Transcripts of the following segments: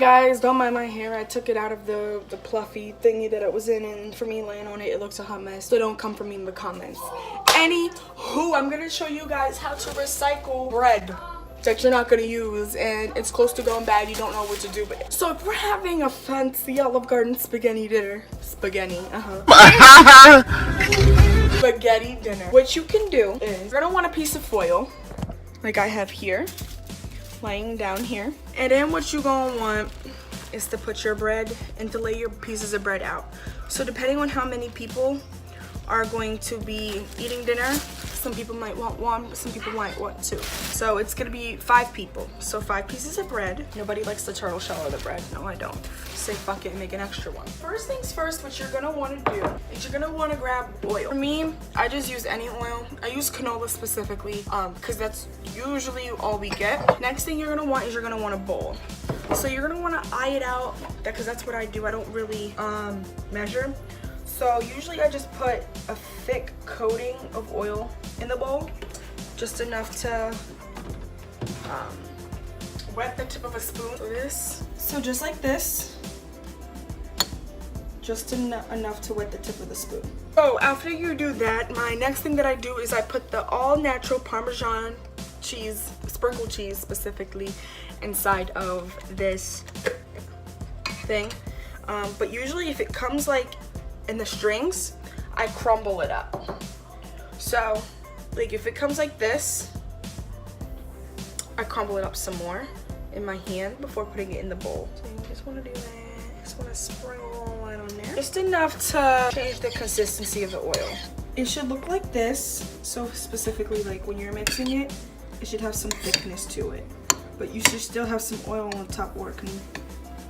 Guys, don't mind my hair. I took it out of the fluffy thingy that it was in, and for me laying on it, it looks a hot mess. So don't come for me in the comments. Anywho, I'm gonna show you guys how to recycle bread that you're not gonna use, and it's close to going bad. You don't know what to do with it. So if we're having a fancy Olive Garden spaghetti dinner, spaghetti dinner, what you can do is you're gonna want a piece of foil, like I have here, laying down here. And then what you're gonna want is to put your bread and to lay your pieces of bread out. So depending on how many people are going to be eating dinner, some people might want one, some people might want two. So it's gonna be 5 people. So 5 pieces of bread. Nobody likes the turtle shell of the bread. No, I don't. Say fuck it and make an extra one. First things first, what you're gonna wanna do is you're gonna wanna grab oil. For me, I just use any oil. I use canola specifically, because that's usually all we get. Next thing you're gonna want is you're gonna want a bowl. So you're gonna wanna eye it out, because that's what I do. I don't really measure. So usually I just put a thick coating of oil in the bowl, just enough to wet the tip of a spoon. So just like this, just enough to wet the tip of the spoon. So after you do that, my next thing that I do is I put the all natural Parmesan cheese, sprinkled cheese specifically, inside of this thing. But usually if it comes like in the strings, I crumble it up. So like if it comes like this, I crumble it up some more in my hand before putting it in the bowl. So you just want to do that. Just want to sprinkle all that on there, just enough to change the consistency of the oil. It should look like this. So specifically, like when you're mixing it, it should have some thickness to it, but you should still have some oil on top where it can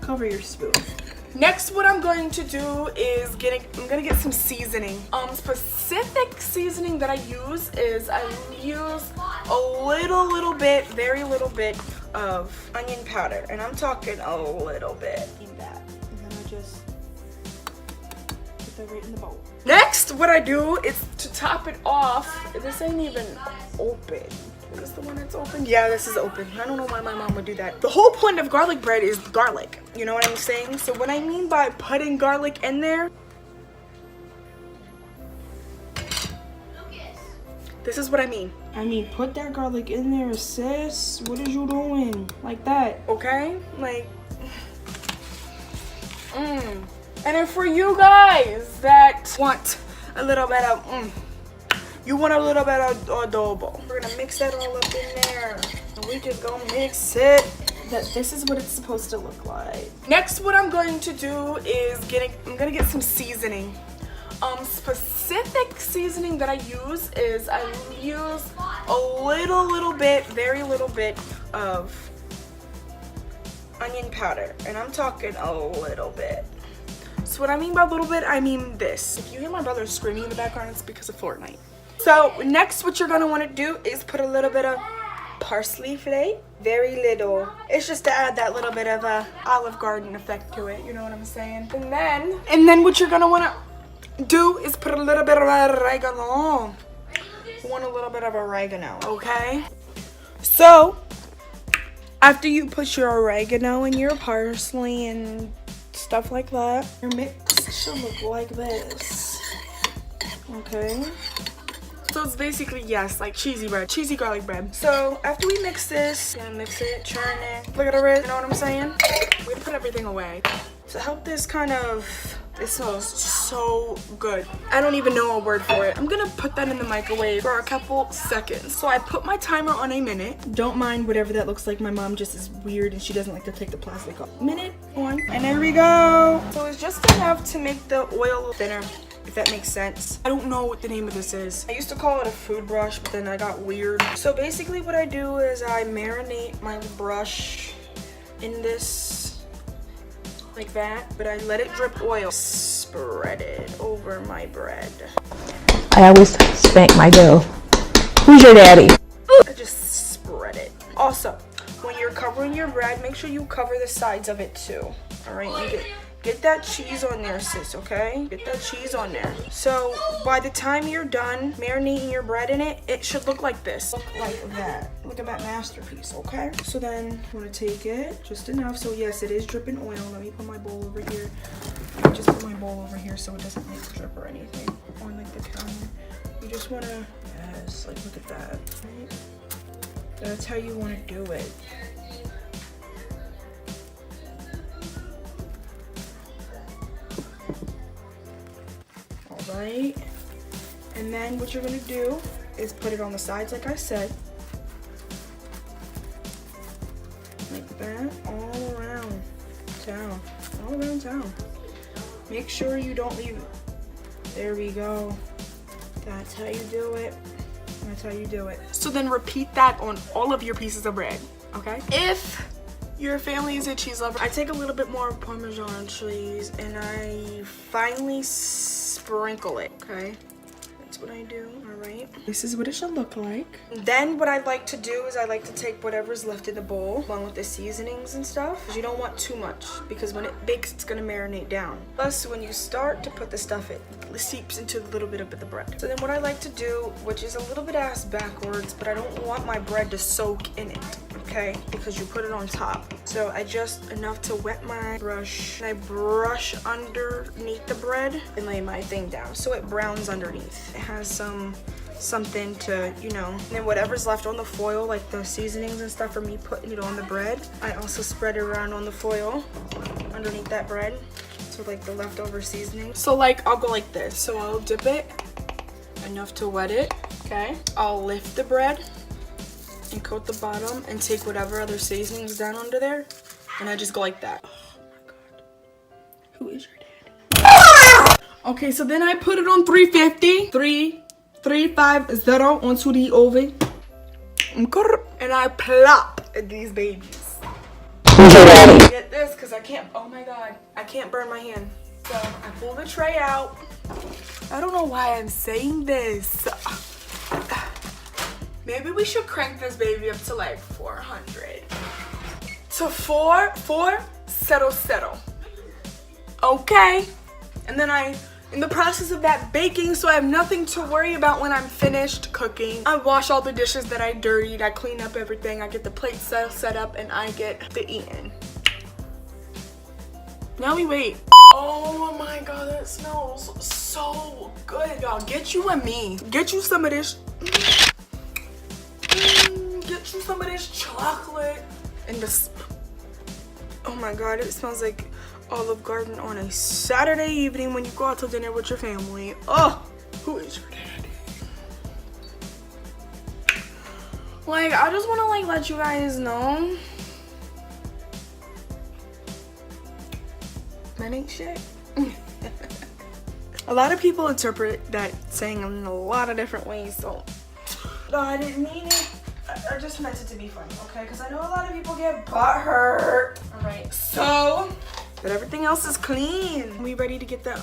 cover your spoon. Next, what I'm going to do is I'm gonna get some seasoning. Specific seasoning that I use is I use a little bit, very little bit of onion powder, and I'm talking a little bit. In that, and then I just put that right in the bowl. Next, what I do is to top it off. This ain't even open. Is this the one that's open? Yeah, this is open. I don't know why my mom would do that. The whole point of garlic bread is garlic. You know what I'm saying? So what I mean by putting garlic in there, this is what I mean. I mean, put that garlic in there, sis. What are you doing? Like that, okay? Like, And then for you guys that want a little bit of, you want a little bit of adobo. We're gonna mix that all up in there. And we just gonna mix it. This is what it's supposed to look like. Next, what I'm going to do is I'm gonna get some seasoning. Specific seasoning that I use is I use a little bit, very little bit of onion powder. And I'm talking a little bit. So what I mean by a little bit, I mean this. If you hear my brother screaming in the background, it's because of Fortnite. So next, what you're gonna want to do is put a little bit of parsley flake, very little. It's just to add that little bit of a Olive Garden effect to it. You know what I'm saying? And then what you're gonna want to do is put a little bit of oregano. You want a little bit of oregano, okay? So after you put your oregano and your parsley and stuff like that, your mix should look like this, okay? So it's basically, yes, like cheesy bread, cheesy garlic bread. So after we mix this, gonna mix it, churn it, look at the red, you know what I'm saying? We're gonna put everything away. To help this it smells so good. I don't even know a word for it. I'm gonna put that in the microwave for a couple seconds. So I put my timer on 1 minute. Don't mind whatever that looks like. My mom just is weird and she doesn't like to take the plastic off. Minute 1, and there we go. So it's just enough to make the oil thinner, if that makes sense. I don't know what the name of this is. I used to call it a food brush, but then I got weird. So basically what I do is I marinate my brush in this like that, but I let it drip oil. Spread it over my bread. I always spank my dough. Who's your daddy? I just spread it. Also, when you're covering your bread, make sure you cover the sides of it too. All right, Get that cheese on there, sis, okay? Get that cheese on there. So by the time you're done marinating your bread in it, it should look like this. Look like that. Look at that masterpiece, okay? So then I'm gonna take it just enough. So yes, it is dripping oil. Let me put my bowl over here. Just put my bowl over here so it doesn't like drip or anything on like the counter. You just wanna, yes, like look at that. Right? That's how you wanna do it. Right, and then what you're gonna do is put it on the sides like I said, like that, all around town. Make sure you don't leave it. There we go. That's how you do it. So then repeat that on all of your pieces of bread, okay? If your family is a cheese lover, I take a little bit more Parmesan cheese and I finally sprinkle it, okay? That's what I do, all right? This is what it should look like. Then what I like to do is I like to take whatever's left in the bowl along with the seasonings and stuff. You don't want too much because when it bakes, it's gonna marinate down. Plus, when you start to put the stuff, it seeps into a little bit of the bread. So then what I like to do, which is a little bit ass backwards, but I don't want my bread to soak in it, okay? Because you put it on top. So I just enough to wet my brush and I brush underneath the bread and lay my thing down so it browns underneath. It has something to, you know, and then whatever's left on the foil, like the seasonings and stuff for me putting it on the bread, I also spread it around on the foil underneath that bread. So like the leftover seasoning. So like I'll go like this. So I'll dip it enough to wet it, okay? I'll lift the bread and coat the bottom and take whatever other seasonings down under there and I just go like that. Oh my god. Who is your dad? Okay, so then I put it on 350. 350 onto the oven. And I plop these babies. Get this because I can't, oh my god, I can't burn my hand. So I pull the tray out. I don't know why I'm saying this. Maybe we should crank this baby up to like 400. To 440. Okay. And then in the process of that baking, so I have nothing to worry about when I'm finished cooking, I wash all the dishes that I dirtied, I clean up everything, I get the plate set up, and I get the eating. Now we wait. Oh my god, that smells so good. Y'all, get you and me. Get you some of this. Get you some of this chocolate. And this, oh my god, it smells like Olive Garden on a Saturday evening when you go out to dinner with your family. Oh, who is your daddy? Like, I just want to like let you guys know that ain't shit. A lot of people interpret that saying in a lot of different ways, so no, I didn't mean it. I just meant it to be funny, okay? Because I know a lot of people get butthurt. All right, so but everything else is clean. We ready to get that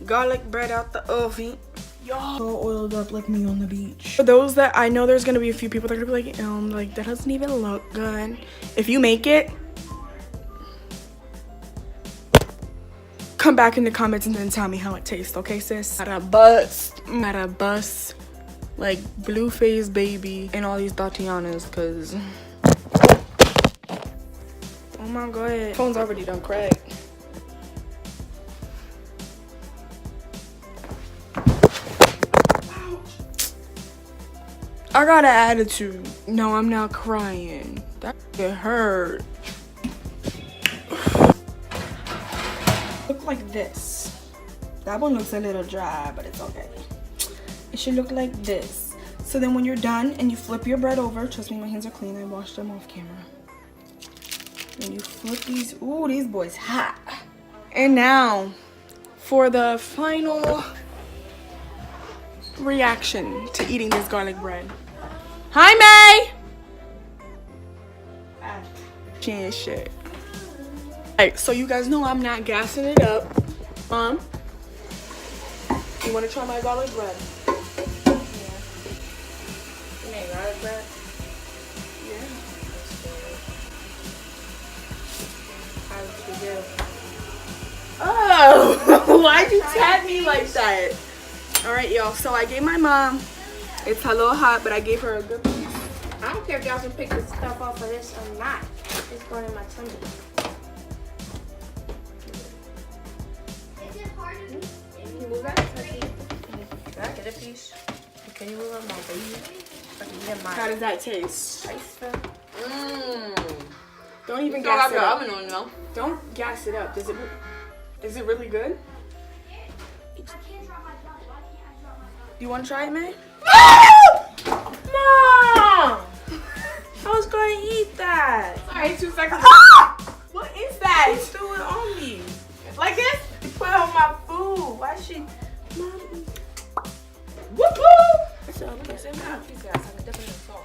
garlic bread out the oven. Y'all so oiled up like me on the beach. For those that, I know there's gonna be a few people that are gonna be like that doesn't even look good. If you make it, come back in the comments and then tell me how it tastes, okay, sis? Gotta bust like Blueface baby and all these Tatianas, cause oh my god, phone's already done cracked. I got an attitude. No, I'm not crying. That it hurt. Look like this. That one looks a little dry, but it's okay. It should look like this. So then when you're done and you flip your bread over, trust me, my hands are clean. I washed them off camera. And you flip these. Ooh, these boys hot. And now for the final reaction to eating this garlic bread. Hi, May. She ain't shit. Alright, so you guys know I'm not gassing it up. Mom, you want to try my garlic bread? Yeah. You made garlic bread? Yeah. How did you do? Oh! Why'd you tap me like that? All right, y'all. So I gave my mom. It's a little hot, but I gave her a good piece. I don't care if y'all can pick the stuff off of this or not. It's going in my tummy. Can you move that? Can I get a piece? Can you move on my baby? How does that taste? Mmm. Don't even Still gas got it your up. oven on though. Don't gas it up. Is it really good? Do you want to try it, May? Mom! I was going to eat that. Sorry, 2 seconds. What is that? She threw it on me. Like this? You put it on my food. Why she? Mom. Whoop whoop! So, look at that.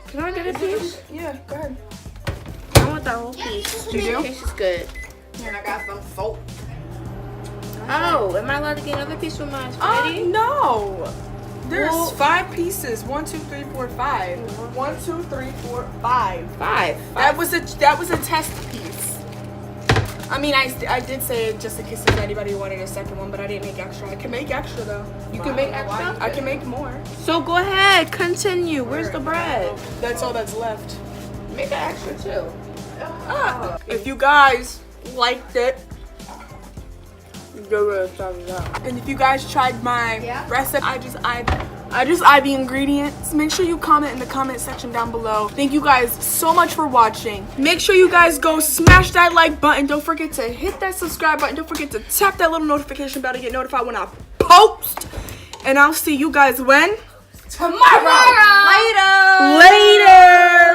Can I get a piece? Yeah, go ahead. I want that whole piece. You do? This is good. And I got some salt. Oh, am I allowed to get another piece from my spaghetti? No. There's Well- 5 pieces. 1, 2, 3, 4, 5. 1, 2, 3, 4, 5. Five. That was a test piece. I mean, I did say it just in case if anybody wanted a second one, but I didn't make extra. I can make extra though. You can make extra? I can make more. So go ahead, continue. Where's the bread? That's all that's left. Make an extra too. If you guys liked it, give it a thumbs up. And if you guys tried my recipe, I just add the ingredients. Make sure you comment in the comment section down below. Thank you guys so much for watching. Make sure you guys go smash that like button. Don't forget to hit that subscribe button. Don't forget to tap that little notification bell to get notified when I post. And I'll see you guys when? Tomorrow. Later.